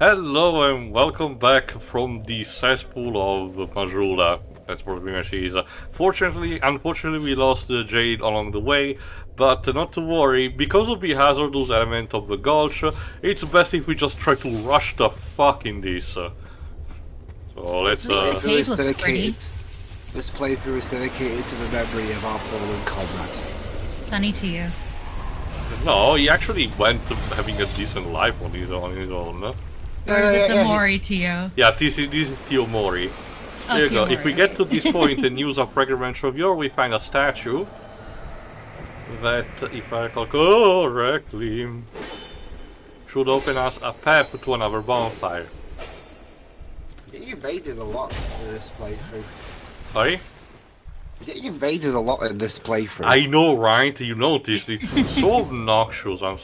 Hello and welcome back from the cesspool of Majrula. That's what pretty much is. Unfortunately, we lost the Jade along the way, but not to worry. Because of the hazardous element of the gulch, it's best if we just try to rush the fuck in this. So let's. This cave looks pretty. This playthrough is dedicated to the memory of our fallen comrade. Sunny to you. No, he actually went to having a decent life on his own. Or is this a Mori to you? Yeah, this is Teomori. Oh, There you go. Teomori, If we get to this point and use of Regiment of Yore, we find a statue that, if I recall correctly, should open us a path to another bonfire. You're getting invaded a lot in this playthrough. Sorry? You're getting invaded a lot in this playthrough. I know, right? You noticed it's so obnoxious. I'm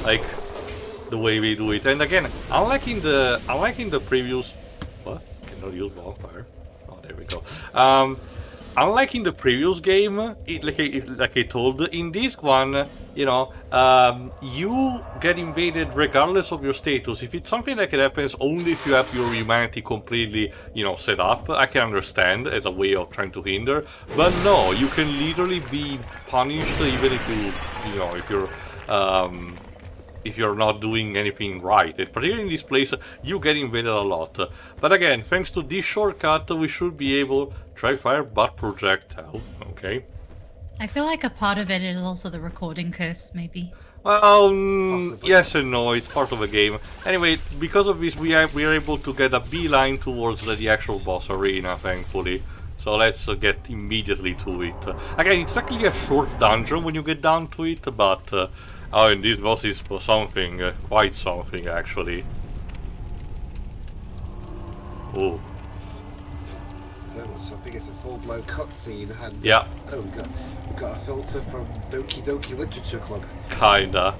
like the way we do it. And again, unlike in the previous, what? Cannot use bonfire. Oh, there we go. Unlike in the previous game, like I told, in this one, you know, you get invaded regardless of your status. If it's something that happens only if you have your humanity completely, you know, set up, I can understand as a way of trying to hinder. But no, you can literally be punished even if you know, if you're not doing anything right. And particularly in this place, you get invaded a lot. But again, thanks to this shortcut, we should be able to try fire butt projectile. Okay. I feel like a part of it is also the recording curse, maybe. Well, yes and no, it's part of the game. Anyway, because of this, we are able to get a beeline towards the actual boss arena, thankfully. So let's get immediately to it. Again, it's actually a short dungeon when you get down to it, but oh, and this boss is for something, quite something actually. Oh. So I think it's a full-blown cutscene, and Yeah. Oh, we got a filter from Doki Doki Literature Club. Kinda.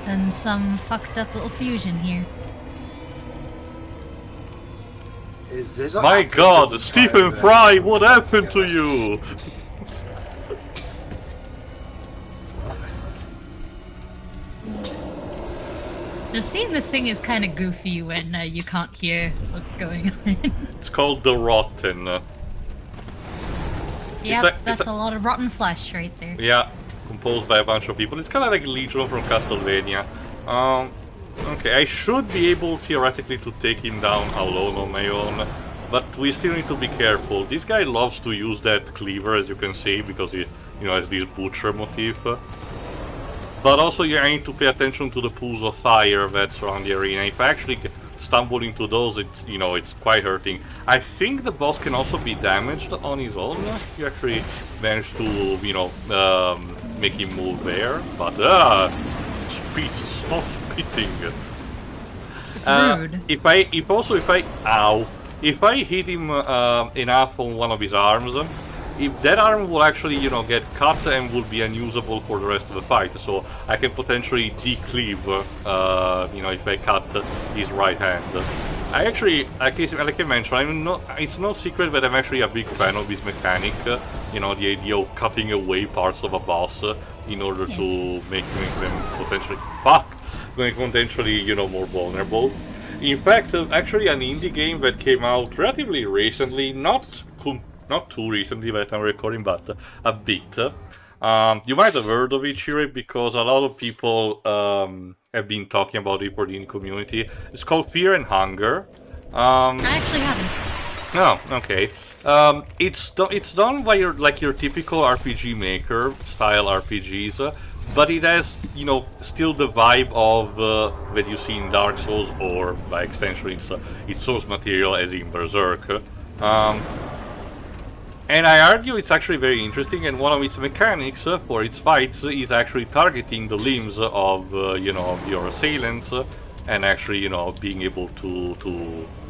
And some fucked up little fusion here. Is this My God, Stephen Fry, what happened to you? Just seeing this thing is kind of goofy when you can't hear what's going on. It's called The Rotten. Yep, that's a lot of rotten flesh right there. Yeah, composed by a bunch of people. It's kind of like Legion from Castlevania. Okay, I should be able theoretically to take him down alone on my own, but we still need to be careful. This guy loves to use that cleaver, as you can see, because he, you know, has this butcher motif. But also you need to pay attention to the pools of fire that surround the arena. If I actually stumble into those, it's, you know, it's quite hurting. I think the boss can also be damaged on his own. You actually managed to, you know, make him move there. But stop spitting. It's rude. If I hit him enough on one of his arms, if that arm will actually, you know, get cut and will be unusable for the rest of the fight, so I can potentially decleave, you know, if I cut his right hand. I actually, like I mentioned, it's no secret that I'm actually a big fan of this mechanic, you know, the idea of cutting away parts of a boss in order to make them potentially, you know, more vulnerable. In fact, actually an indie game that came out relatively recently, not too recently that I'm recording, but a bit. You might have heard of it, Shire, because a lot of people have been talking about it for the indie community. It's called Fear and Hunger. I actually haven't. No, okay. It's done by your typical RPG Maker style RPGs, but it has, you know, still the vibe of that you see in Dark Souls, or by extension, it's source material as in Berserk. And I argue it's actually very interesting, and one of its mechanics for its fights is actually targeting the limbs of, you know, of your assailants, and actually, you know, being able to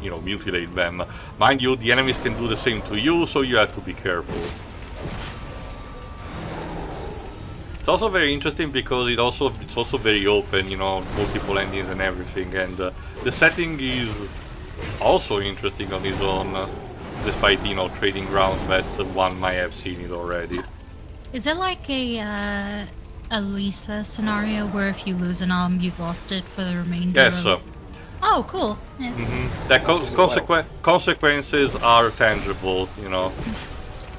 you know, mutilate them. Mind you, the enemies can do the same to you, so you have to be careful. It's also very interesting because it's also very open, you know, multiple endings and everything, and the setting is also interesting on its own. Despite, you know, trading grounds that one might have seen it already. Is it like a a Lisa scenario where if you lose an arm, you've lost it for the remainder Yes, of... Oh, cool. Yeah. the consequences are tangible, you know.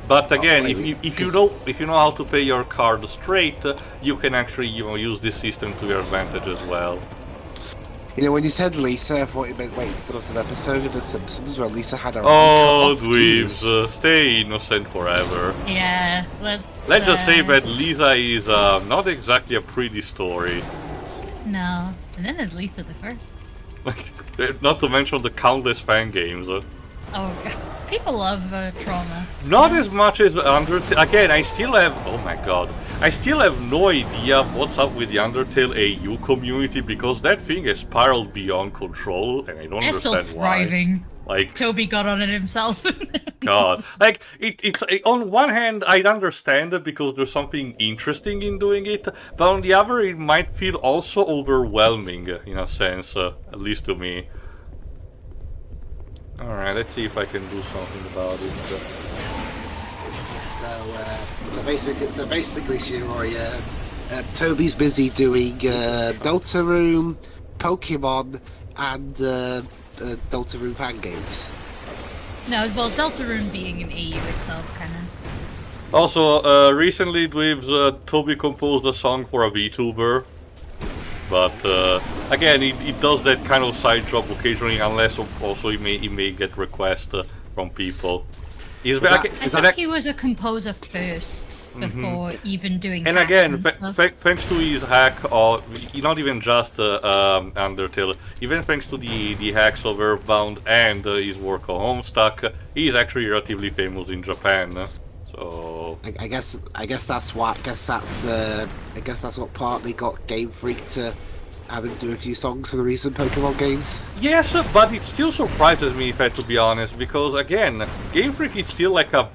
But again, if you know how to play your card straight, you can actually use this system to your advantage as well. You know, when you said Lisa, I thought you meant, wait, there was an episode of The Simpsons where Lisa had her Oh, arm cut off. dweebs, stay innocent forever. Yeah, Let's just say that Lisa is not exactly a pretty story. No. And then there's Lisa the First. Not to mention the countless fan games. Oh, God. People love trauma. Not as much as Undertale. Again, I still have... Oh my god. I still have no idea what's up with the Undertale AU community, because that thing has spiraled beyond control, and I don't They're still understand why. thriving. Like, Toby got on it himself. God. Like, it's... On one hand, I understand it because there's something interesting in doing it, but on the other, it might feel also overwhelming, in a sense, at least to me. Alright, let's see if I can do something about it. So basically, Shiori, Toby's busy doing Deltarune, Pokemon, and Deltarune fan games. No, well, Deltarune being an AU itself, kind of. Also, recently, Toby composed a song for a VTuber. But again, he does that kind of side job occasionally, unless also he may get requests from people. I thought he was a composer first before even doing. And again, thanks to his hack, or not even just Undertale, even thanks to the hacks of Earthbound and his work on Homestuck, he is actually relatively famous in Japan. So I guess that's what partly got Game Freak to have him do a few songs for the recent Pokemon games. yes, but it still surprises me, if I have to be honest, because again, Game Freak is still like a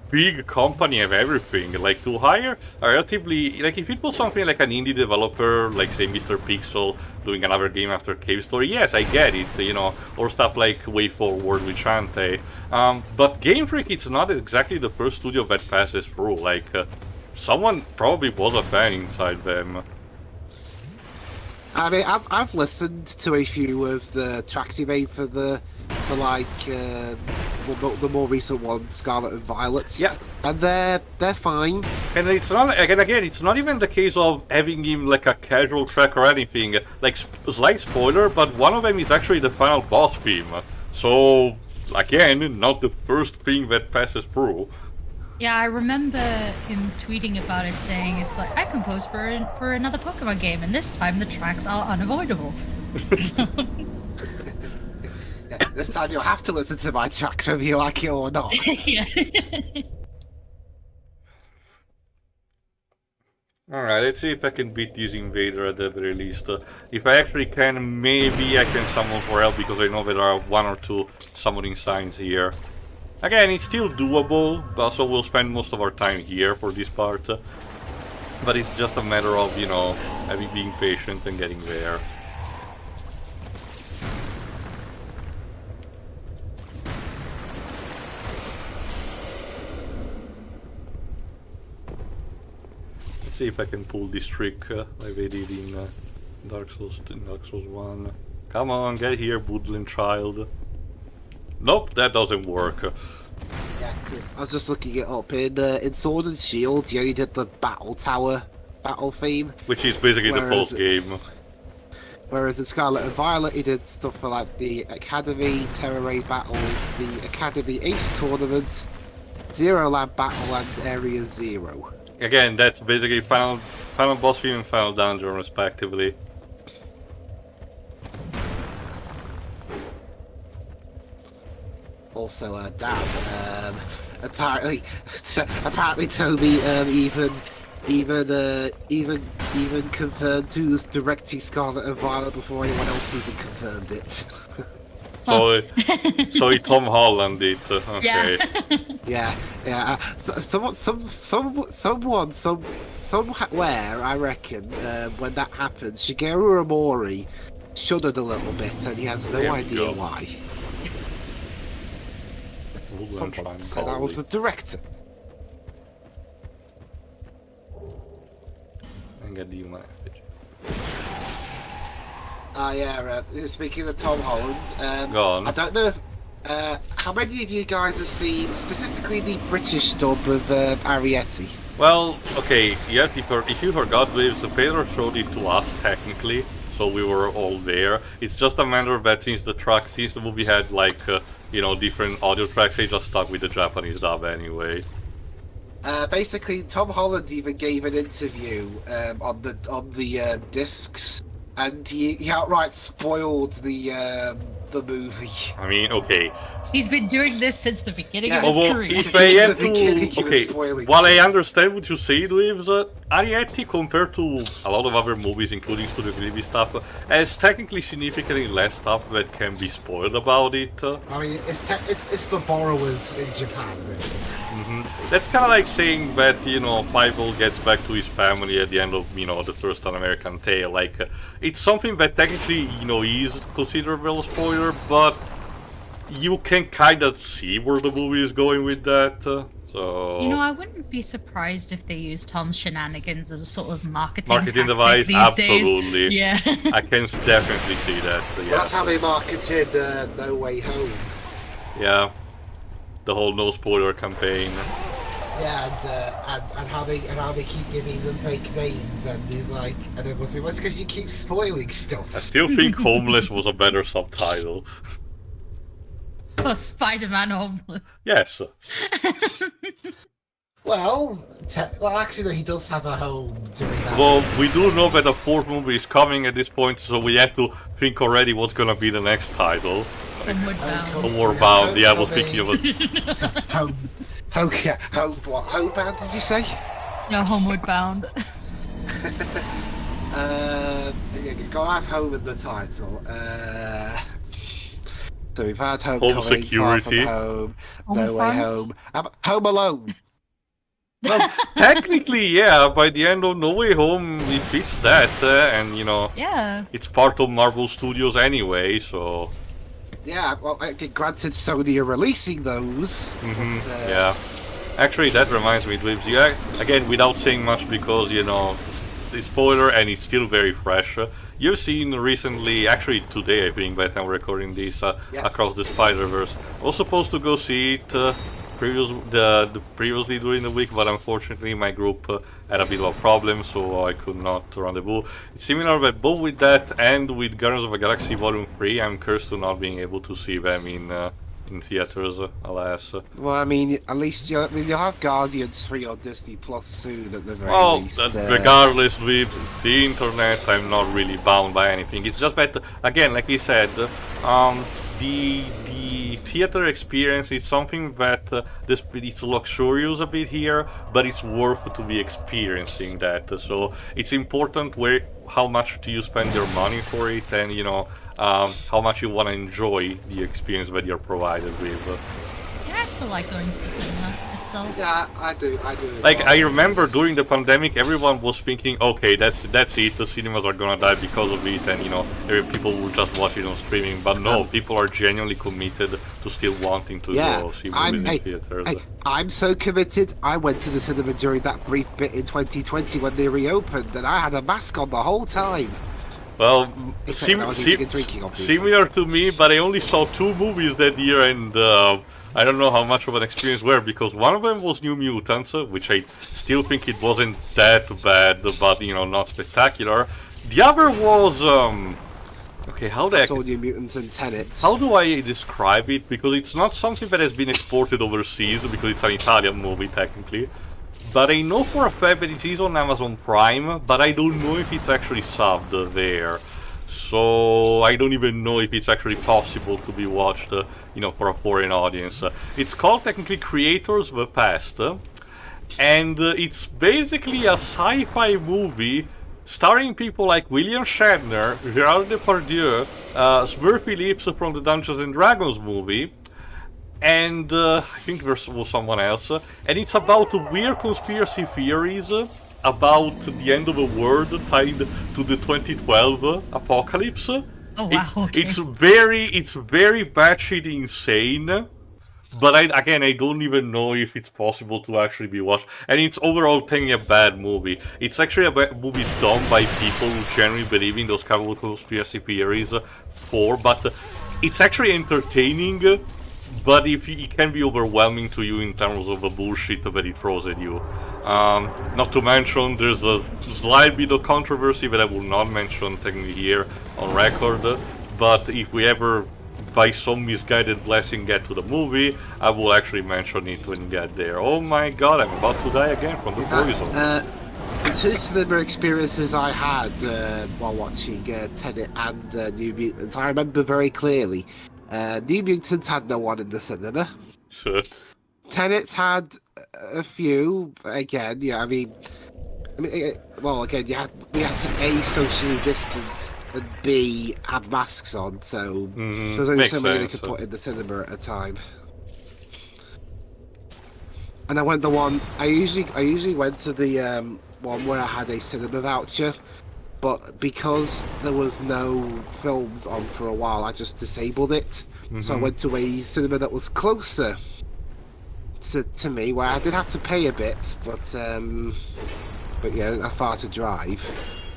big company of everything. Like, to hire a relatively, like, if it was something like an indie developer, like say Mr. Pixel doing another game after Cave Story, yes, I get it, you know, or stuff like Way Forward with Shantae. But Game Freak, it's not exactly the first studio that passes through. Like, someone probably was a fan inside them. I mean, I've listened to a few of the tracks he made for the more recent one, Scarlet and Violet. Yeah, and they're fine. And it's not again, it's not even the case of having him like a casual track or anything. Like, slight spoiler, but one of them is actually the final boss theme. So again, not the first thing that passes through. Yeah, I remember him tweeting about it, saying it's like, I composed for another Pokemon game, and this time the tracks are unavoidable. Yeah, this time you'll have to listen to my tracks whether you like it or not. Yeah. Alright, let's see if I can beat this invader at the very least. If I actually can, maybe I can summon for help, because I know there are 1 or 2 summoning signs here. Again, it's still doable, but so we'll spend most of our time here for this part. But it's just a matter of, you know, being patient and getting there. Let's see if I can pull this trick like they did in Dark Souls 1. Come on, get here, Woodland child. Nope, that doesn't work. Yeah, because I was just looking it up. In Sword and Shield, he only did the Battle Tower battle theme. Which is basically the post game. Whereas in Scarlet and Violet, he did stuff for like the Academy, Terror Raid battles, the Academy Ace Tournament, Zero Land Battle, and Area Zero. Again, that's basically final boss theme and final dungeon, respectively. Also, damn. Apparently Toby even confirmed who's directing Scarlet and Violet before anyone else even confirmed it. So, so he Tom Holland it. Okay. Yeah. Yeah. Someone, somewhere, I reckon, when that happens, Shigeru Amori shuddered a little bit, and he has no idea why. Someone said I was the director. and get the human effigy. Yeah, speaking of Tom Holland, Go on. I don't know if, how many of you guys have seen specifically the British dub of Arietti? Well, okay, yeah, if you forgot, Waves, Pedro showed it to us technically, so we were all there. It's just a matter that since the movie had like, you know, different audio tracks, they just stuck with the Japanese dub anyway. Basically, Tom Holland even gave an interview on the discs, and he outright spoiled the movie. I mean, okay. He's been doing this since the beginning of Yeah. his Although, career. if I have He to... was Okay, spoiling while I shit. understand what you say, Waves, Arietti, compared to a lot of other movies, including Studio Ghibli stuff, has technically significantly less stuff that can be spoiled about it. I mean, it's the borrowers in Japan, really. That's kind of like saying that, you know, Fievel gets back to his family at the end of, you know, the first An-American Tale. Like, it's something that technically, you know, is considerable spoiler, but you can kind of see where the movie is going with that. So You know, I wouldn't be surprised if they use Tom's shenanigans as a sort of marketing tactic device, these absolutely. days. Yeah. I can definitely see that. Well, Yeah. that's how they marketed No Way Home. Yeah. The whole no spoiler campaign. Yeah, and how they keep giving them fake names, and he's like, and everyone's like, well, it's because you keep spoiling I stuff. still think Homeless was a better subtitle. Oh, Spider-Man homeless. Yes. Well, actually, no, he does have a home during that. Well, we do know that a fourth movie is coming at this point, so we have to think already what's gonna be the next title. Homeward Bound. Homeward Bound, yeah, I was thinking of it. Homebound, did you say? No, Homeward Bound. Yeah, he's got to have home in the title. So we've had Homecoming, Home Far From Security. Home, Home No Way Front? Home, Home Alone. Well, technically, yeah, by the end of No Way Home, it fits that, and, you know, Yeah. it's part of Marvel Studios anyway, so... Yeah, well, granted, Sony are releasing those. But, Yeah. Actually, that reminds me, Dweebs, yeah, again, without saying much because, you know, the spoiler and it's still very fresh. You've seen recently, actually today I think, that I'm recording this, Across the Spider-Verse. I was supposed to go see it previously during the week, but unfortunately my group had a bit of a problem, so I could not rendezvous. It's similar that both with that and with Guardians of the Galaxy Volume 3, I'm cursed to not being able to see them in theaters, alas. well, I mean, at least you'll have Guardians 3 on Disney Plus soon at the very Well, least. regardless, Weebs, it's the internet, I'm not really bound by anything. It's just that, again, like we said, the theater experience is something that it's luxurious a bit here, but it's worth to be experiencing that. So it's important how much do you spend your money for it, and you know how much you want to enjoy the experience that you're provided with. Yeah, I still like going to the cinema itself. Yeah, I do. Like, I remember during the pandemic, everyone was thinking, okay, that's it, the cinemas are gonna die because of it, and, you know, people will just watch it on streaming. But no, people are genuinely committed to still wanting to go see movies in theaters. I'm so committed. I went to the cinema during that brief bit in 2020 when they reopened, and I had a mask on the whole time. Well, Except I was eating and drinking, obviously. similar to me, but I only saw 2 movies that year, and I don't know how much of an experience were, because one of them was New Mutants, which I still think it wasn't that bad, but, you know, not spectacular. The other was, okay, I saw New Mutants and Tenet. how do I describe it? Because it's not something that has been exported overseas, because it's an Italian movie, technically. But I know for a fact that it is on Amazon Prime, but I don't know if it's actually subbed there. So I don't even know if it's actually possible to be watched, you know, for a foreign audience. It's called technically Creators the Past, and it's basically a sci-fi movie starring people like William Shatner, Gerard Depardieu, Smurfy Lips from the Dungeons and Dragons movie, and I think there was someone else, and it's about weird conspiracy theories about the end of the world tied to the 2012 apocalypse. Oh wow, okay. It's very batshit insane, But I don't even know if it's possible to actually be watched. And it's overall taking a bad movie. It's actually a bad movie done by people who genuinely believe in those kind of conspiracy theories but it's actually entertaining, but if it can be overwhelming to you in terms of the bullshit that it throws at you. Not to mention, there's a slight bit of controversy that I will not mention technically here on record, but if we ever by some misguided blessing get to the movie, I will actually mention it when we get there. Oh my god, I'm about to die again from the poison. The two cinema experiences I had while watching Tenet and New Mutants, I remember very clearly. New Mutants had no one in the cinema. Sure. Tenet's had a few. Again, yeah, I mean, well, again, we had to A, socially distance, and B, have masks on, so there's only so many they could put in the cinema at a time. And I went I usually went to the one where I had a cinema voucher, but because there was no films on for a while, I just disabled it. So I went to a cinema that was closer to me, where I did have to pay a bit, but yeah, not far to drive.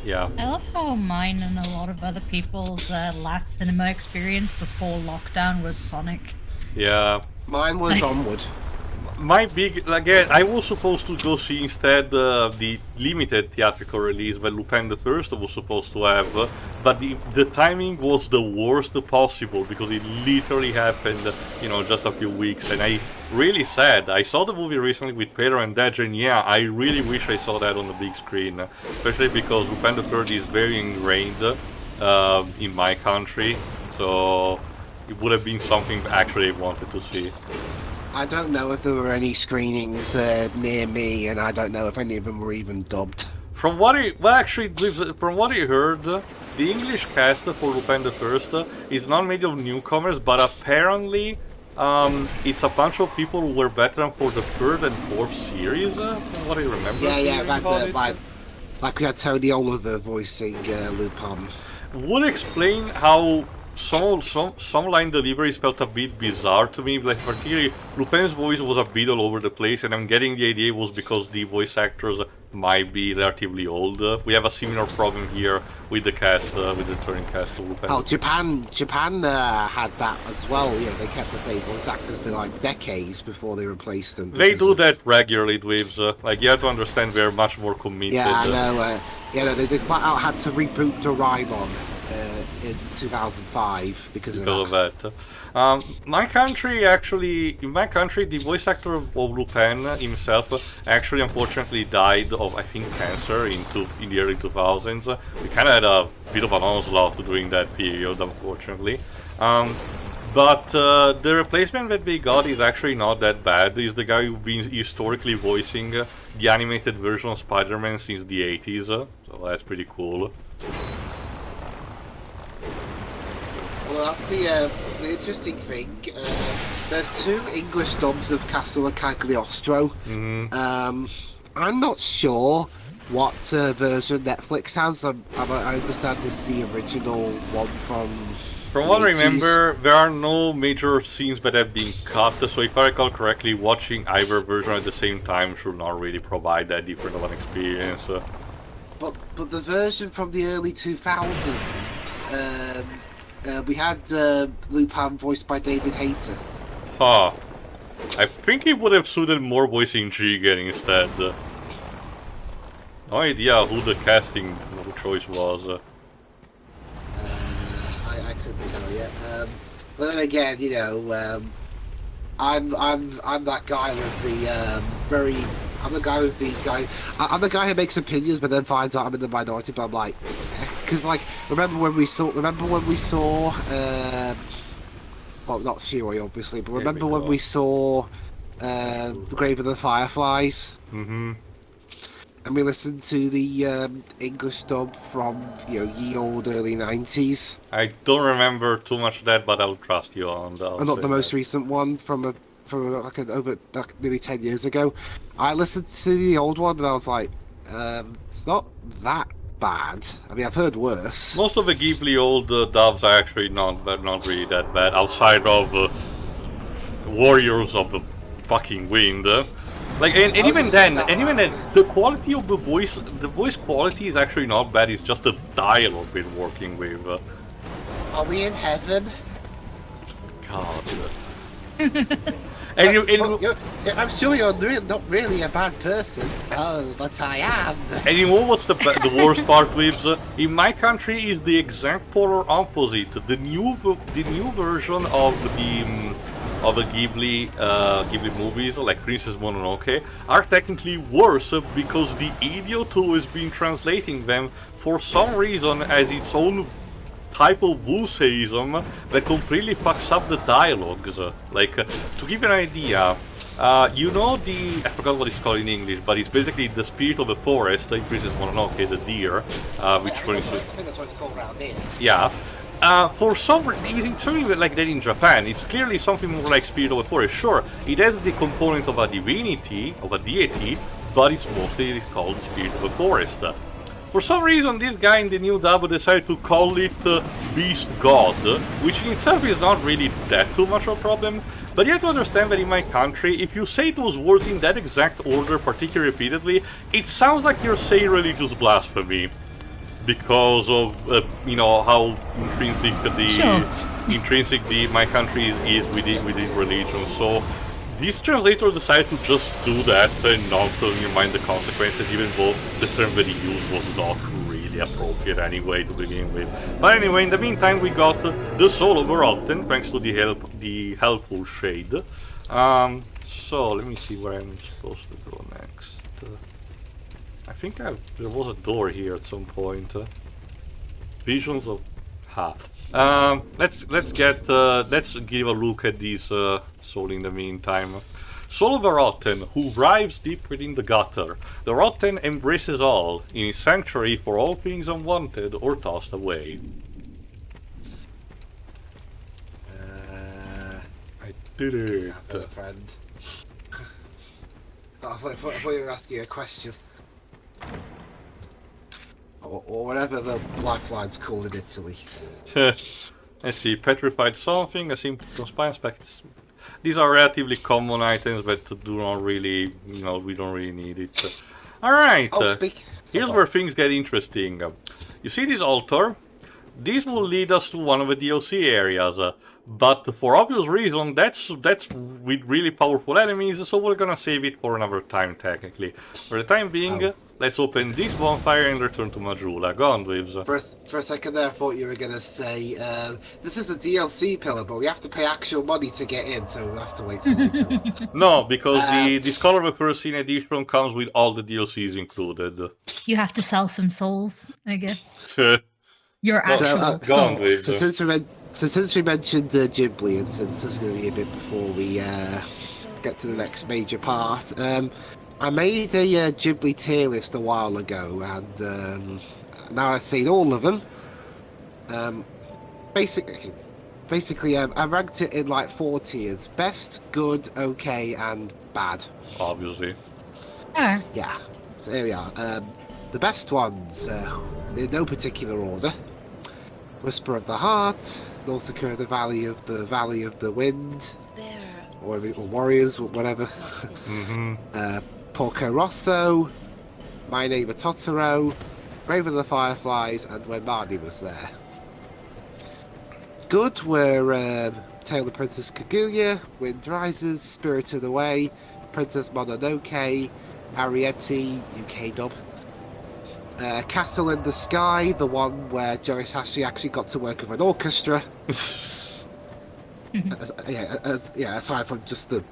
Yeah. I love how mine and a lot of other people's last cinema experience before lockdown was Sonic. Yeah. Mine was Onward. My big, again, I was supposed to go see instead the limited theatrical release that Lupin the First was supposed to have, but the timing was the worst possible because it literally happened, just a few weeks, and I really sad. I saw the movie recently with Pedro and Dej, and yeah, I really wish I saw that on the big screen, especially because Lupin the Third is very ingrained in my country, so it would have been something actually I wanted to see. I don't know if there were any screenings near me, and I don't know if any of them were even dubbed. From what I heard, the English cast for Lupin the First is not made of newcomers, but apparently it's a bunch of people who were veteran for the third and fourth series. From what I remember. Yeah, like we had Tony Oliver voicing Lupin. Would explain how some line deliveries felt a bit bizarre to me, like particularly Lupin's voice was a bit all over the place, and I'm getting the idea was because the voice actors might be relatively old. We have a similar problem here with the cast, with the returning cast of Lupin. Oh, Japan had that as well. Yeah, they kept the same voice actors for like decades before they replaced them. They do that regularly, Dweebs. Like, you have to understand they're much more committed. Yeah, I know. They flat out had to reboot Doraemon in 2005 because of that. In my country, the voice actor of Lupin himself actually unfortunately died of, I think, cancer in the early 2000s. We kind of had a bit of an onslaught during that period, unfortunately. But the replacement that they got is actually not that bad. He's the guy who's been historically voicing the animated version of Spider-Man since the 80s, so that's pretty cool. Well, that's the interesting thing. There's two English dubs of Castle of Cagliostro. I'm not sure what version Netflix has. I understand this is the original one from what I remember, there are no major scenes that have been cut, so if I recall correctly, watching either version at the same time should not really provide that different of an experience. But the version from the early 2000s, we had Lupin voiced by David Hayter. Huh. I think he would have suited more voicing Jigen instead. No idea who the casting choice was. I couldn't tell you. But then again, I'm that guy with the I'm the guy who makes opinions, but then finds out I'm in the minority. But I'm like, because remember when we saw, well, not Fury obviously, but remember when we saw The Grave of the Fireflies? And we listened to the English dub from ye old early 90s. I don't remember too much of that, but I'll trust you on that. And not the most recent one from over nearly 10 years ago. I listened to the old one and I was like, it's not that bad. I mean, I've heard worse. Most of the Ghibli old dubs are actually not really that bad, outside of warriors of the fucking wind. Like, and even then, the quality of the voice quality is actually not bad. It's just the dialogue we're working with. Are we in heaven? God. And I'm sure you're not really a bad person. Oh, but I am. And you know what's the worst part with? In my country is the exact polar opposite. The new version of the Ghibli movies, like Princess Mononoke, are technically worse because the idiot who has been translating them for some reason has its own type of Wuseism that completely fucks up the dialogues. Like, to give you an idea, you know I forgot what it's called in English, but it's basically the spirit of the forest in Princess Mononoke, the deer, which for instance... I think that's what it's called around here. Yeah. For some reason, it's something like that in Japan. It's clearly something more like Spirit of the Forest. Sure, it has the component of a divinity, of a deity, but it's mostly called Spirit of the Forest. For some reason, this guy in the new dub decided to call it Beast God, which in itself is not really that too much of a problem. But you have to understand that in my country, if you say those words in that exact order, particularly repeatedly, it sounds like you're saying religious blasphemy. Because of how intrinsic my country is within religion. So this translator decided to just do that and not putting in mind the consequences, even though the term that he used was not really appropriate anyway to begin with. But anyway, in the meantime, we got the soul of Rotten thanks to the helpful shade. So let me see where I'm supposed to go next. I think there was a door here at some point. Visions of let's give a look at these soul in the meantime. Soul of a Rotten, who rives deep within the gutter. The Rotten embraces all, in his sanctuary for all things unwanted or tossed away. I did it. Friend. I thought you were asking a question. Or whatever the lifeline's called in Italy. Let's see, petrified something, a simple spine spec. These are relatively common items, but do not really, we don't really need it. Alright, here's where things get interesting. You see this altar? This will lead us to one of the DLC areas. But for obvious reason, that's with really powerful enemies, so we're gonna save it for another time, technically. For the time being, let's open this bonfire and return to Majula. Go on, Dweebs. For a second there, I thought you were gonna say, this is a DLC pillar, but we have to pay actual money to get in, so we'll have to wait till later. No, because the Discover the First Scene edition comes with all the DLCs included. You have to sell some souls, I guess. Your actual soul. So since we mentioned Ghibli, and since there's going to be a bit before we get to the next major part, I made a Ghibli tier list a while ago, and now I've seen all of them. Basically, I ranked it in like 4 tiers: best, good, okay, and bad. Obviously. Yeah. So here we are. The best ones, in no particular order: Whisper of the Heart, Nausicaa, the Valley of the Wind, or Warriors, whatever. Porco Rosso, My Neighbor Totoro, Brave of the Fireflies, and When Marnie Was There. Good were Tale of Princess Kaguya, Wind Rises, Spirited Away, Princess Mononoke, Ariete, UK dub. Castle in the Sky, the one where Joris Hashi actually got to work with an orchestra. Aside from just the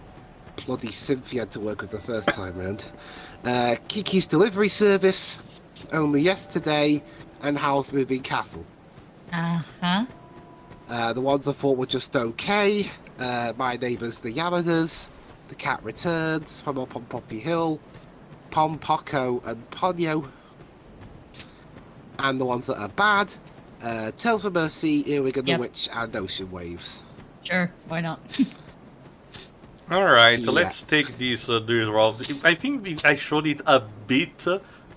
bloody synth he had to work with the first time round. Kiki's Delivery Service, Only Yesterday, and Howl's Moving Castle. The ones I thought were just okay: My Neighbours the Yamadas, The Cat Returns, From Up on Poppy Hill, Pom Poco and Ponyo. And the ones that are bad: Tales of Mercy, Earwig and the Witch, and Ocean Waves. Sure, why not? Alright, let's take these I think I showed it a bit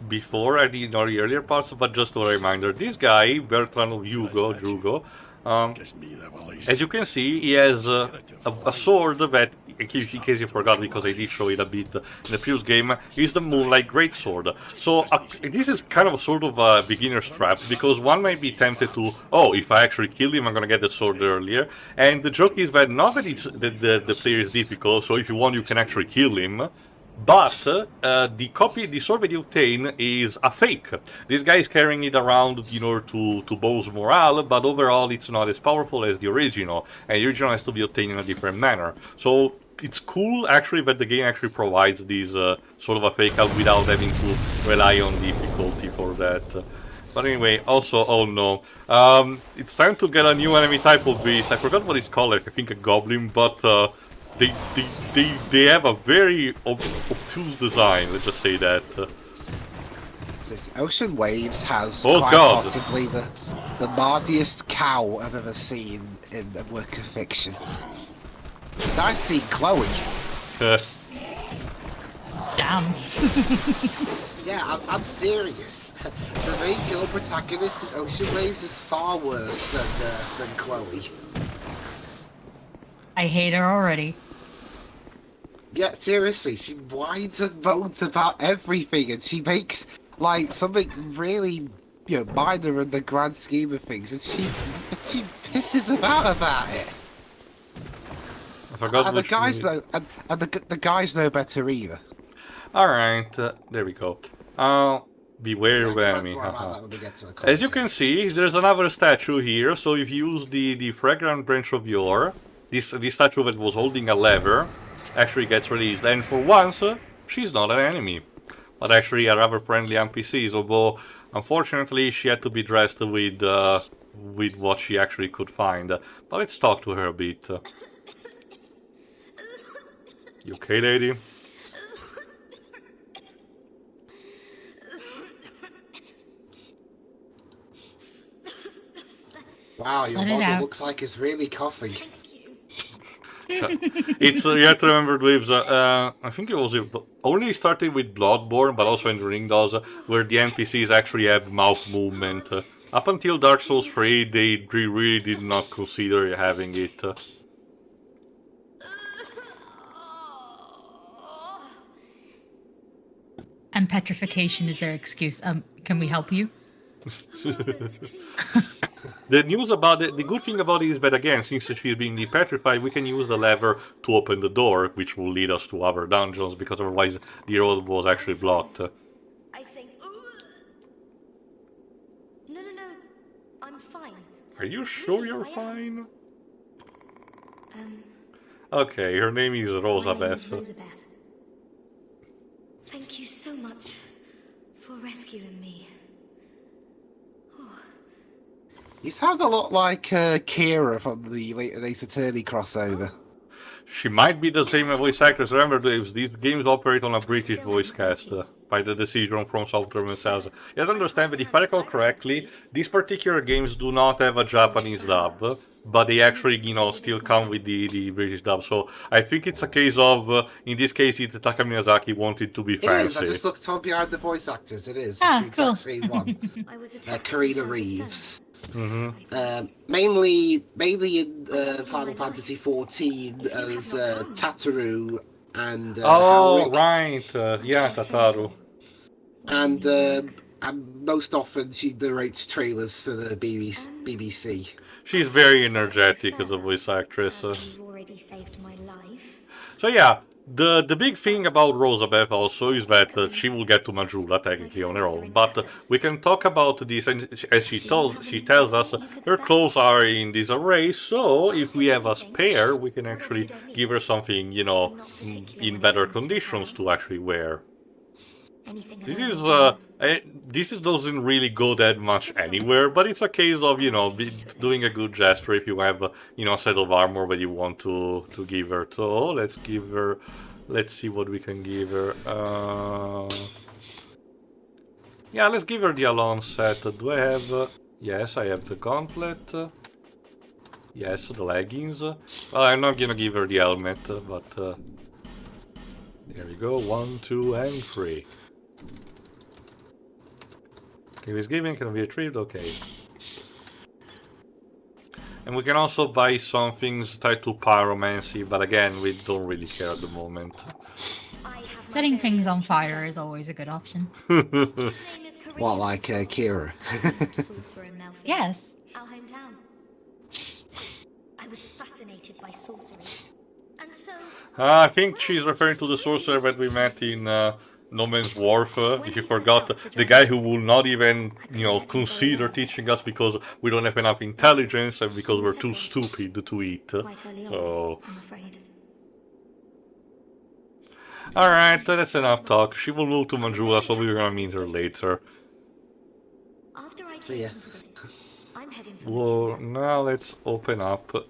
before, I did not the earlier parts, but just a reminder. This guy, Bertrand of Drugo, As you can see, he has a sword that, in case you forgot, because I did show it a bit in the previous game, is the Moonlight Greatsword. So this is kind of a sort of a beginner's trap, because one might be tempted to, oh, if I actually kill him, I'm gonna get the sword earlier. And the joke is that not that it's the player is difficult, so if you want, you can actually kill him. But the sword that you obtain is a fake. This guy is carrying it around in order to boost morale, but overall it's not as powerful as the original, and the original has to be obtained in a different manner. So it's cool actually that the game actually provides this sort of a fake out without having to rely on difficulty for that. But anyway, also, oh no, it's time to get a new enemy type of beast. I forgot what it's called, like, I think a goblin, but they have a very obtuse design, let's just say that. Ocean Waves has quite possibly the mardiest cow I've ever seen in a work of fiction. I see Chloe. Damn. Yeah, I'm serious. The main girl protagonist in Ocean Waves is far worse than Chloe. I hate her already. Yeah, seriously, she whines and moans about everything, and she makes, like, something really, minor in the grand scheme of things, and she pisses about it. I forgot and the guys know, and the guys know better either. Alright, there we go. Beware of enemy. As you can see, there's another statue here, so if you use the fragrant branch of yore, this statue that was holding a lever actually gets released, and for once, she's not an enemy, but actually a rather friendly NPC, although unfortunately she had to be dressed with what she actually could find. But let's talk to her a bit. You okay, lady? Wow, your model looks like it's really coughing. It's you have to remember, Dweebs, I think it was only started with Bloodborne, but also in the Ring Does, where the NPCs actually have mouth movement. Up until Dark Souls 3, they really did not consider having it. And petrification is their excuse. Can we help you? The news about it, the good thing about it is that, again, since she's being depetrified, we can use the lever to open the door, which will lead us to other dungeons, because otherwise the road was actually blocked. I think... No, I'm fine. Are you sure you're fine? Okay, her name is Rosabeth. Thank you so much for rescuing me. You sound a lot like Kira from the Ace Attorney crossover. She might be the same voice actress. Remember, these games operate on a British voice cast by the decision from Software themselves. You have to understand that, if I recall correctly, these particular games do not have a Japanese dub, but they actually, still come with the British dub. So I think it's a case of, in this case, Taka Miyazaki wanted to be fancy. It is. I just looked on behind the voice actors. It is. Ah, it's the exact same one. Karina Reeves. Mm-hmm. Mainly in Final Fantasy XIV as Tataru and Howrick. Right, yeah, Tataru. And most often she narrates trailers for the BBC. She's very energetic as a voice actress. You've already saved my life. So yeah, the big thing about Rosabeth also is that she will get to Majula technically on her own, but we can talk about this, and as she tells us, her clothes are in disarray, so if we have a spare, we can actually give her something, in better conditions to actually wear. This doesn't really go that much anywhere, but it's a case of, doing a good gesture if you have, a set of armor that you want to give her. So let's see what we can give her. Yeah, let's give her the Alon set. Do I have, yes, I have the gauntlet. Yes, the leggings. Well, I'm not gonna give her the helmet, but there we go, 1, 2, and 3. Game is given, can be retrieved, okay. And we can also buy some things tied to pyromancy, but again, we don't really care at the moment. Setting things on fire is always a good option. What, like Kira? Yes. Our hometown. I was fascinated by sorcery. And so I think she's referring to the sorcerer that we met in No Man's Wharf. If you forgot, the guy who will not even, consider teaching us because we don't have enough intelligence and because we're too stupid to eat. quite early on, So, I'm afraid. alright, that's enough talk. She will move to Manjula, so we're gonna meet her later. After I See ya. take into this, I'm heading for Well, the now let's open up. but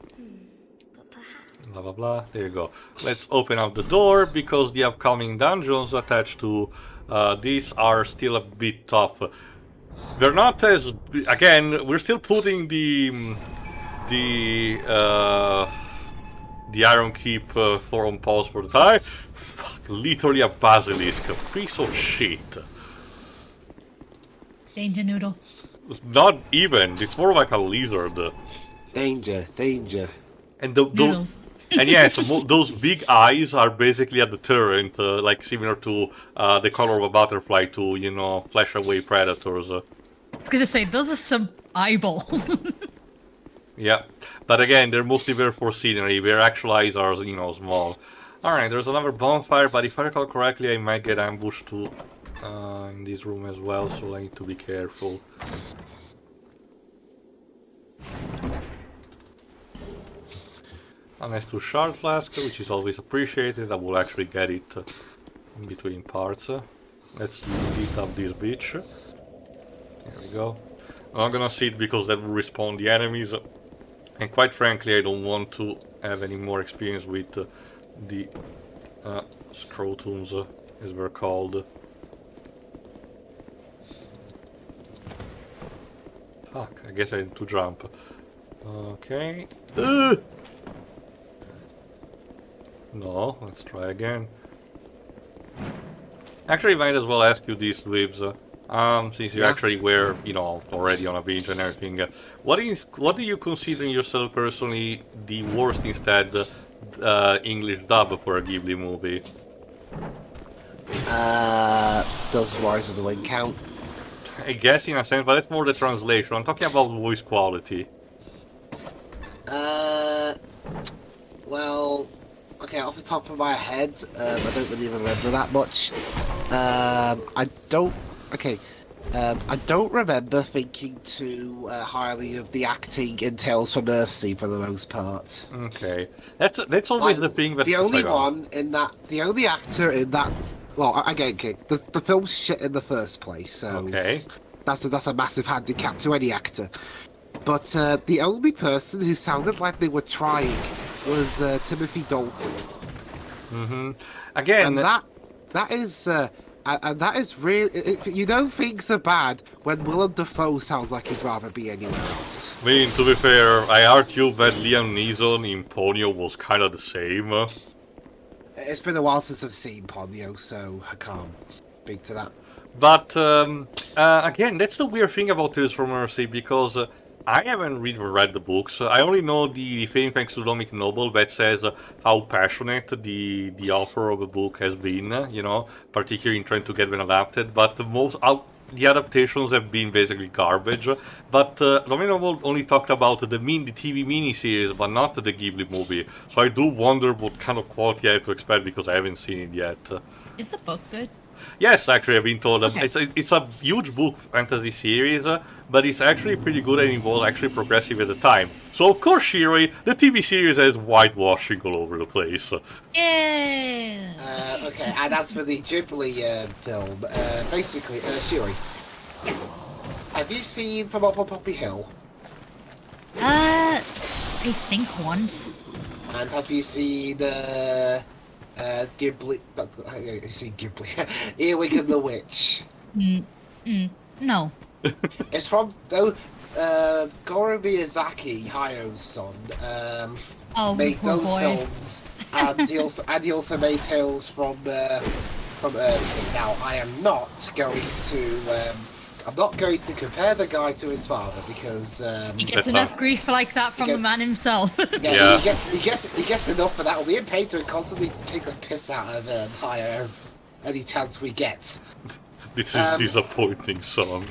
perhaps Blah blah blah. There you go. Let's open up the door because the upcoming dungeons attached to these are still a bit tough. They're not as again. We're still putting the Iron Keep for on pause for the time. Fuck, literally a basilisk, a piece of shit. Danger noodle. It's not even. It's more like a lizard. Danger, danger. And Noodles. and yes, those big eyes are basically a deterrent, like similar to the color of a butterfly to, flash away predators. I was gonna say, those are some eyeballs. Yeah, but again, they're mostly there for scenery. Their actual eyes are, small. Alright, there's another bonfire, but if I recall correctly, I might get ambushed too in this room as well, so I need to be careful. A nice 2 shard flask, which is always appreciated. I will actually get it in between parts. Let's heat up this bitch. There we go. I'm not gonna see it because that will respawn the enemies. And quite frankly, I don't want to have any more experience with the scrotums, as they're called. Fuck, I guess I need to jump. Okay. No, let's try again. Actually, I might as well ask you these, Libs. Since you actually were, already on a binge and everything. What do you consider yourself personally the worst instead English dub for a Ghibli movie? Does Rise of the Wind count? I guess in a sense, but that's more the translation. I'm talking about voice quality. Well, okay, off the top of my head, I don't really remember that much. I don't remember thinking too highly of the acting in Tales from Earthsea for the most part. Okay, that's always the thing that the only actor in that. Well, again, the film's shit in the first place, so okay. That's a massive handicap to any actor. But the only person who sounded like they were trying was Timothy Dalton. Mm-hmm. Again, and that is really, things are bad when Willem Dafoe sounds like he'd rather be anywhere else. I mean, to be fair, I argue that Liam Neeson in Ponyo was kind of the same. It's been a while since I've seen Ponyo, so I can't speak to that. But again, that's the weird thing about Tales from Mercy, because I haven't really read the books. I only know the fame thanks to Dominic Noble that says how passionate the author of the book has been, particularly in trying to get them adapted. But the adaptations have been basically garbage. But Dominic Noble only talked about the TV miniseries, but not the Ghibli movie. So I do wonder what kind of quality I have to expect because I haven't seen it yet. Is the book good? Yes, actually, I've been told Okay. it's a huge book fantasy series, but it's actually pretty good and it was actually progressive at the time. So of course, Shiroi, the TV series has whitewashing all over the place. Yeah. Okay, and as for the Ghibli film, basically, Shiri, Yes. have you seen From Up on Poppy Hill? I think once. And have you seen Ghibli? I've seen Ghibli. Earwig and the Witch. No. It's from Goro Miyazaki, Hayao son. Oh, Made poor those boy. films, and he also made Tales from Earthsea. Now, I am not going to I'm not going to compare the guy to his father because He gets That's enough fine. grief like that from You the get- man himself. Yeah. he gets enough for that. Me and Pedro constantly take the piss out of Haya any chance we get. This is disappointing, son.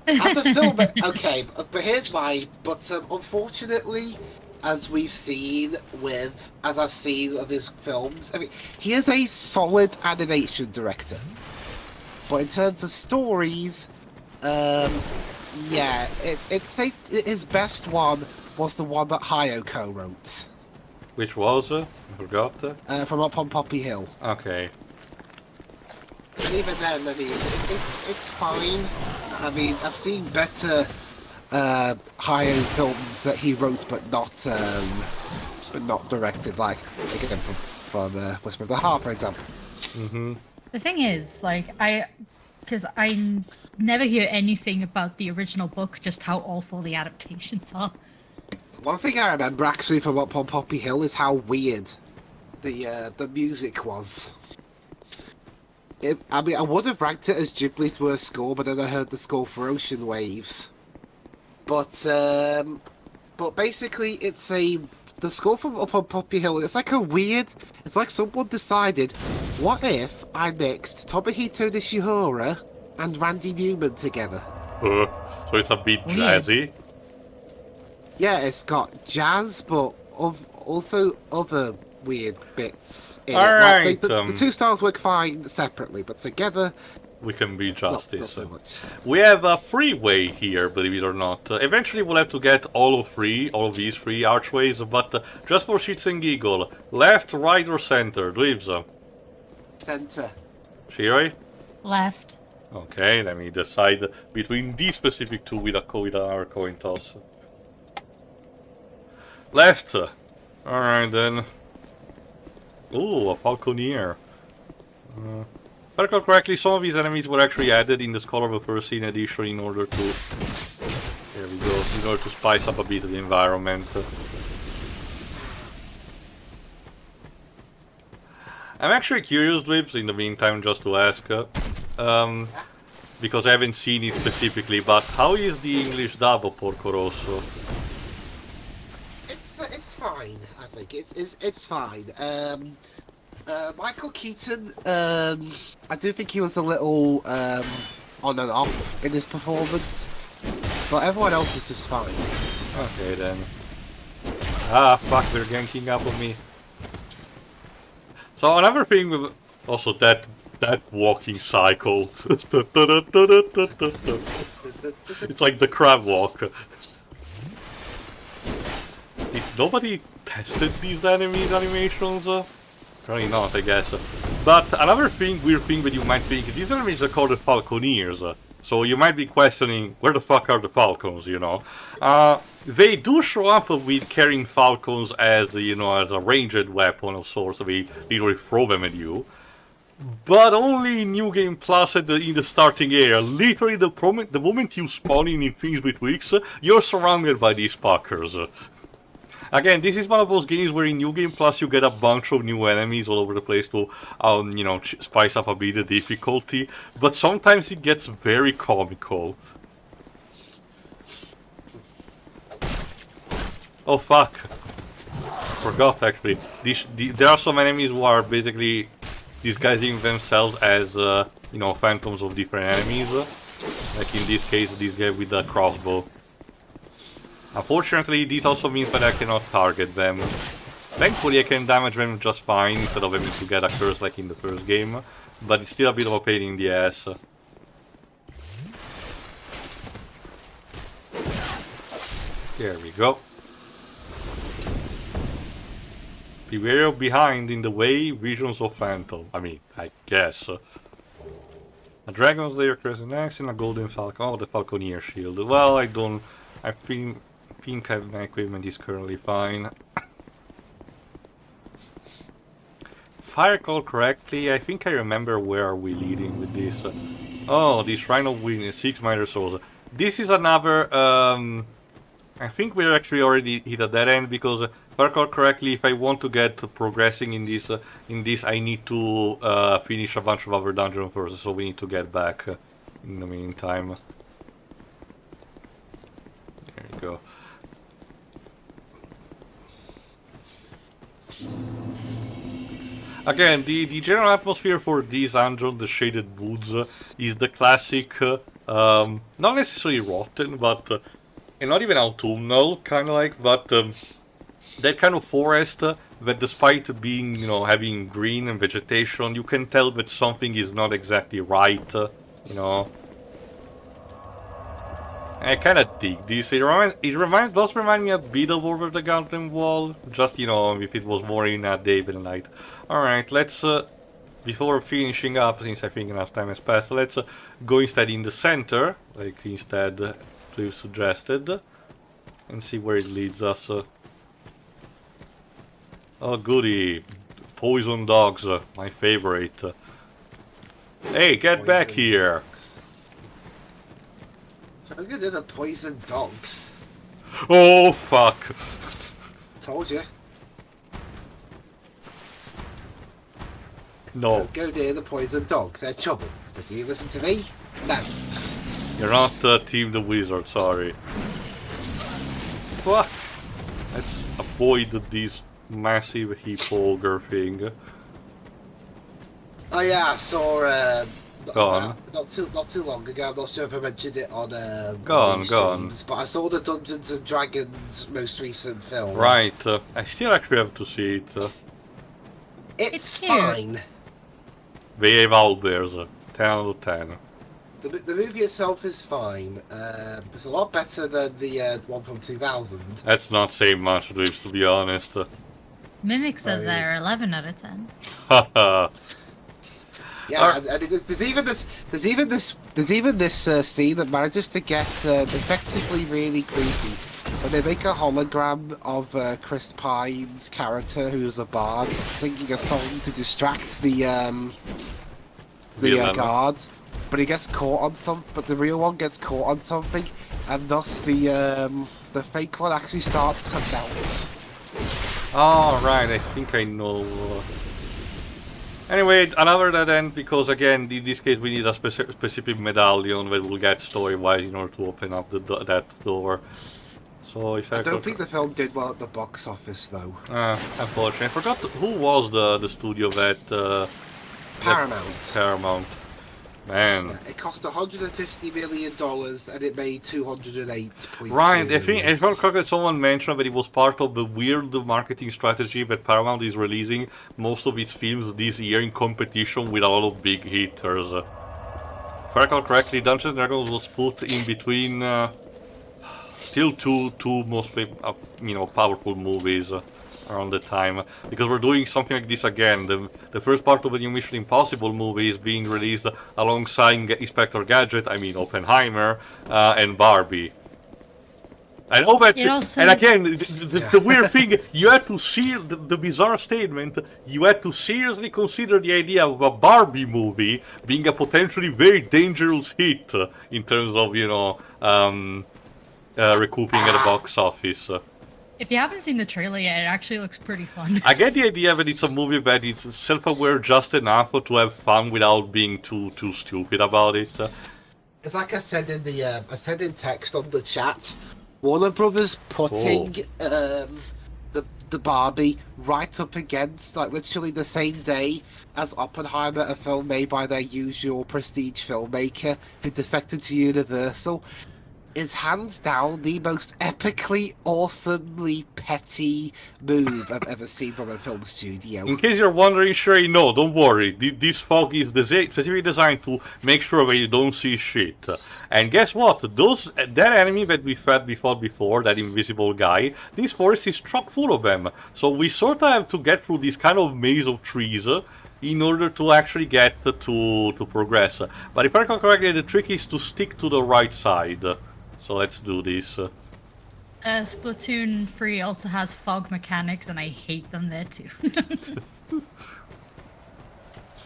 As a film, okay, but here's mine. But unfortunately, as I've seen of his films, I mean, he is a solid animation director. But in terms of stories, yeah, it's safe. His best one was the one that Hayao wrote Which was? I forgot. from Up on Poppy Hill. Okay. And even then, I mean, it's fine. I mean, I've seen better Hayao films that he wrote but not directed, like again from Whisper of the Heart, for example. Mm-hmm. The thing is, like, because I never hear anything about the original book, just how awful the adaptations are. One thing I remember actually from Up on Poppy Hill is how weird the music was. I mean, I would have ranked it as Ghibli's worst score, but then I heard the score for Ocean Waves. But basically, it's the score from Up on Poppy Hill. It's like a weird. It's like someone decided, what if I mixed Tomohito Nishihara and Randy Newman together? So it's a bit Weird. jazzy. Yeah, it's got jazz, but also other weird bits in All it. right, Like, the two styles work fine separately, but together, We can be not justice. so much. We have a freeway here, believe it or not. Eventually we'll have to get all of these three archways, but just for shits and giggle. Left, right or center? Dweebs. Center. Shiroi? Left. Okay, let me decide between these specific two with our coin toss. Left. Alright then. Ooh, a falconer. If I recall correctly, some of these enemies were actually added in the Scholar of the First Scene edition in order to... There we go, in order to spice up a bit of the environment. I'm actually curious, Dwibs, in the meantime, just to ask, because I haven't seen it specifically, but how is the English dub of Porco Rosso? It's fine. I think it's fine. Michael Keaton. I do think he was a little on and off in his performance, but everyone else is just fine. Okay then. Ah, fuck, they're ganking up on me. So another thing with also that walking cycle. It's like the crab walk. Did nobody tested these enemies animations? Probably not, I guess. But another weird thing that you might think, these enemies are called the Falconeers. So you might be questioning, where the fuck are the Falcons, you know? They do show up with carrying Falcons as, you know, as a ranged weapon of sorts. They literally throw them at you. But only in New Game Plus in the starting area. Literally the moment you spawn in Things Betwixt, you're surrounded by these fuckers. Again, this is one of those games where in New Game Plus you get a bunch of new enemies all over the place to, you know, spice up a bit the difficulty. But sometimes it gets very comical. Oh fuck! Forgot actually. There are some enemies who are basically disguising themselves as, you know, phantoms of different enemies. Like in this case, this guy with the crossbow. Unfortunately, this also means that I cannot target them. Thankfully, I can damage them just fine instead of having to get a curse like in the first game. But it's still a bit of a pain in the ass. There we go. Beware of behind, in the way, visions of phantom. I mean, I guess. A dragon's lair, crescent axe, and a golden falcon. Oh, the falconeer shield. Well, I think my equipment is currently fine. If I recall correctly, I think I remember where are we leading with this. Oh, the Shrine of Wind, 6 Minor Souls. This is another, I think we're actually already hit a dead end, because if I recall correctly, if I want to get progressing in this I need to finish a bunch of other dungeons first, so we need to get back. in the meantime. There you go. Again, the general atmosphere for these Andron, the Shaded Woods, is the classic, not necessarily rotten, but and not even autumnal, kind of like, but that kind of forest that despite being, you know, having green and vegetation, you can tell that something is not exactly right, you know. I kind of dig this. Does remind me a bit of Over the Garden Wall, just, you know, if it was more in a day than night. Alright, let's, before finishing up, since I think enough time has passed, let's go instead in the center, like instead you suggested, and see where it leads us. Oh goody, poison dogs, my favorite. Hey, get back here! I'm gonna do the poison dogs. Oh fuck! Told you. No, Don't go near the poison dogs, they're trouble. But you listen to me? No. you're not Team the Wizard, sorry. Fuck! Let's avoid this massive hippo ogre thing. Oh yeah, I saw Go on. not too long ago. I'm not sure if I mentioned it on Go on, these go on. streams, but I saw the Dungeons and Dragons most recent film. Right, I still actually have to see it. It's cute. fine. They have owlbears, 10 out of 10. The movie itself is fine. It's a lot better than the one from 2000. That's not saying much, Dreams, to be honest. Mimic said Right. they're 11 out of 10. Haha. Yeah, and there's even this scene that manages to get effectively really creepy. When they make a hologram of Chris Pine's character, who's a bard, singing a song to distract the Villain. guard, but he gets caught on but the real one gets caught on something, and thus the fake one actually starts to melt. Oh, right, I think I know. Anyway, another dead end, because again, in this case we need a specific medallion that will get story-wise in order to open up that door. So if I don't think the film did well at the box office though. Unfortunately, I forgot who was the studio that... Paramount. Paramount. Man. It cost $150 million and it made 208.2. Right, I think I felt correct that someone mentioned that it was part of the weird marketing strategy that Paramount is releasing most of its films this year in competition with a lot of big hitters. If I recall correctly, Dungeons and Dragons was put in between still two most powerful movies around the time, because we're doing something like this again. The first part of the new Mission Impossible movie is being released alongside Inspector Gadget, I mean Oppenheimer, and Barbie. I know that, and again, the weird thing, you had to see the bizarre statement, you had to seriously consider the idea of a Barbie movie being a potentially very dangerous hit in terms of, you know, recouping at the box office. If you haven't seen the trailer yet, it actually looks pretty fun. I get the idea that it's a movie that it's self-aware just enough to have fun without being too stupid about it. It's like I said in the I said in text on the chat. Warner Brothers putting the Barbie right up against, like, literally the same day as Oppenheimer, a film made by their usual prestige filmmaker who defected to Universal, is hands down the most epically, awesomely petty move I've ever seen from a film studio. In case you're wondering, Sherry, no, don't worry. This fog is specifically designed to make sure that you don't see shit. And guess what? That enemy that we fought before, that invisible guy, this forest is chock full of them. So we sort of have to get through this kind of maze of trees in order to actually get to progress. But if I recall correctly, the trick is to stick to the right side. So let's do this. Splatoon 3 also has fog mechanics, and I hate them there too.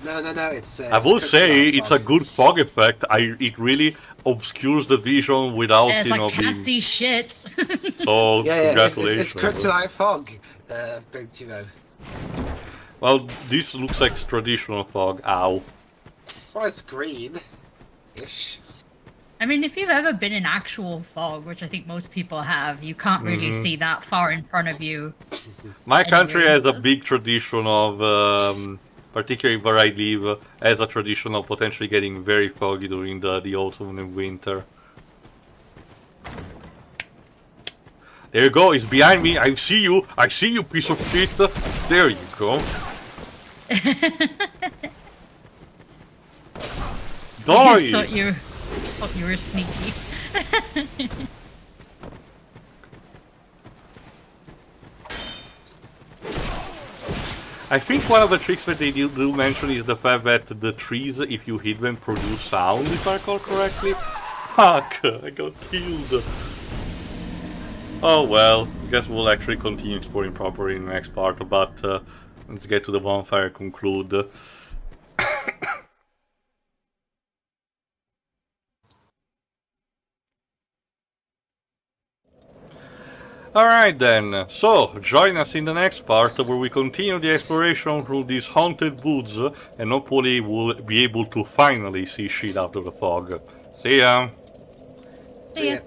No, it's... I will say it's a good fog effect. It really obscures the vision without, it's you know, like, can't being... see shit. So, yeah, congratulations. it's kryptonite fog, don't you know? Well, this looks like traditional fog. Ow. Well, it's green-ish. I mean, if you've ever been in actual fog, which I think most people have, you can't really see that far in front of you. My country Anyway, has a so- big tradition of, particularly where I live, has a tradition of potentially getting very foggy during the autumn and winter. There you go, he's behind me, I see you, piece of shit. There you go. Die! thought you were sneaky. I think one of the tricks that they do mention is the fact that the trees, if you hit them, produce sound, if I recall correctly. Fuck, I got killed. Oh well, I guess we'll actually continue exploring properly in the next part, but let's get to the bonfire conclude. Alright then, so join us in the next part where we continue the exploration through these haunted woods and hopefully we'll be able to finally see shit out of the fog. See ya! See ya. Yeah.